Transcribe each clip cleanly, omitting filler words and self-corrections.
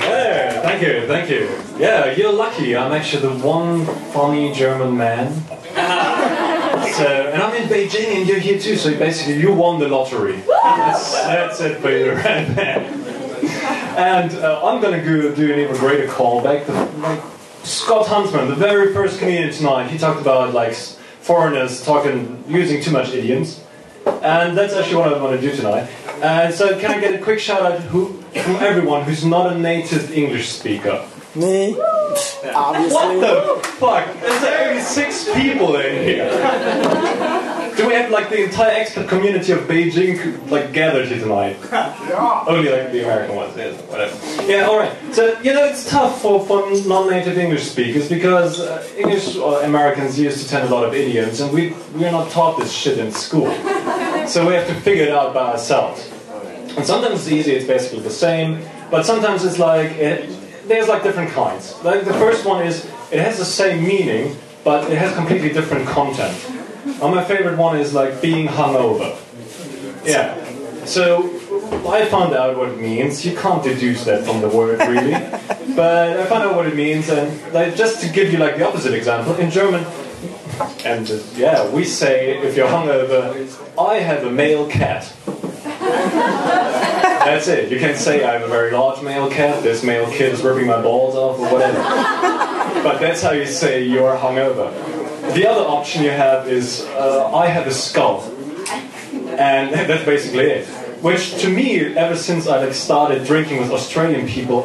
Yeah, thank you. Yeah, you're lucky. I'm actually the one funny German man. So, and I'm in Beijing and you're here too, so basically you won the lottery. That's it for you right there. And I'm gonna do an even greater callback. Like Scott Huntsman, the very first comedian tonight, he talked about like foreigners using too much idioms. And that's actually what I want to do tonight. And so can I get a quick shout out from everyone who's not a native English speaker? Me? Obviously. What the fuck? There's only 6 people in here. Do we have like the entire expat community of Beijing like gathered here tonight? Yeah. Only like the American ones, yeah, whatever. Yeah, alright. So, you know, it's tough for non-native English speakers because English Americans used to tend a lot of idioms and we're not taught this shit in school. So we have to figure it out by ourselves. And sometimes it's easy, it's basically the same, but sometimes it's like, there's like different kinds. Like the first one is, it has the same meaning, but it has completely different content. And my favorite one is like being hungover. Yeah. So I found out what it means. You can't deduce that from the word really. But I found out what it means, and like, just to give you like the opposite example, in German, and yeah, we say if you're hungover, I have a male cat. That's it. You can say I have a very large male cat, this male kid is ripping my balls off or whatever. But that's how you say you're hungover. The other option you have is I have a skull. And that's basically it. Which to me, ever since I like started drinking with Australian people,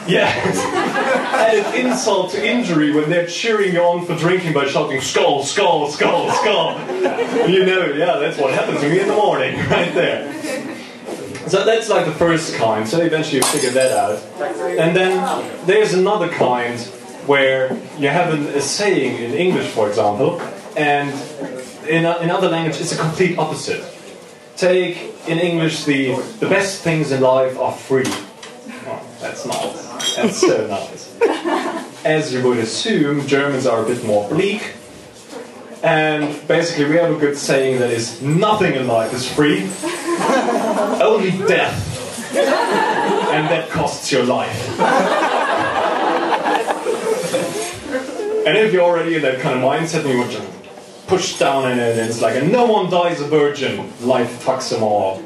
added insult to injury when they're cheering you on for drinking by shouting skull, skull, skull, skull. You know, yeah, that's what happened to me in the morning, right there. So that's like the first kind, so eventually you figure that out. And then there's another kind where you have a saying in English, for example, and in other language it's a complete opposite. Take, in English, the best things in life are free. Oh, that's nice. That's so nice. As you would assume, Germans are a bit more bleak. And basically we have a good saying that is, nothing in life is free. Only death. And that costs your life. And if you're already in that kind of mindset and you want to push down in it, and it's like, and no one dies a virgin, life fucks them all.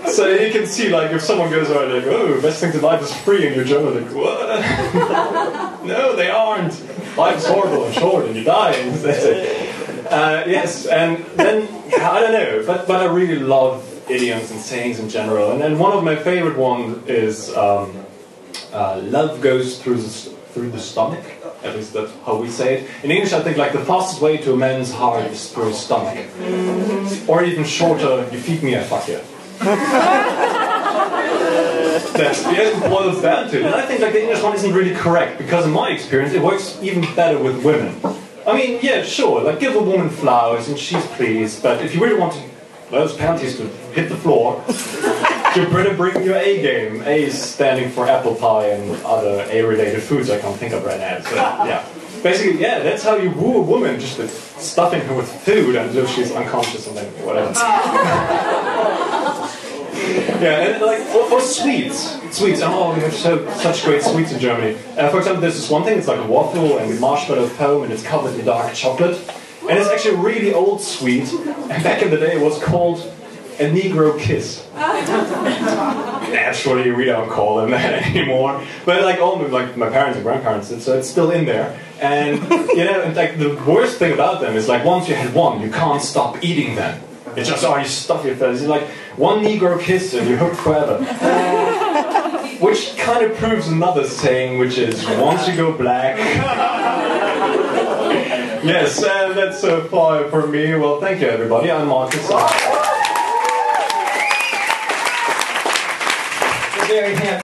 So you can see, like, if someone goes around like, oh, best thing to life is free, and you're German, like, what? No, they aren't. Life's horrible and short, and you die, and that's it. Yes, and then, I don't know, but I really love idioms and sayings in general, and then one of my favorite ones is, love goes through the stomach. At least that's how we say it. In English, I think like the fastest way to a man's heart is through his stomach. Or even shorter, you feed me, I fuck you. That's it boils down to it. And I think like the English one isn't really correct, because in my experience it works even better with women. I mean, yeah, sure, like give a woman flowers and she's pleased, but if you really want those panties to hit the floor, you better bring your A game. A is standing for apple pie and other A-related foods I can't think of right now. So, yeah. Basically, yeah, that's how you woo a woman, just with stuffing her with food until she's unconscious and then whatever. Yeah, and like, or sweets. Sweets, oh, we have such great sweets in Germany. For example, there's this one thing, it's like a waffle and marshmallow foam and it's covered in dark chocolate. And it's actually a really old sweet, and back in the day it was called a Negro kiss. Naturally, we don't call them that anymore. But like my parents and grandparents did, so it's still in there. And you know, and like the worst thing about them is like once you had one, you can't stop eating them. It's just, oh, you stuff your face. It's like one Negro kiss and you're hooked forever. Which kind of proves another saying, which is once you go black. Yes, and that's so far from me. Well, thank you, everybody. I'm Marcus. Very happy.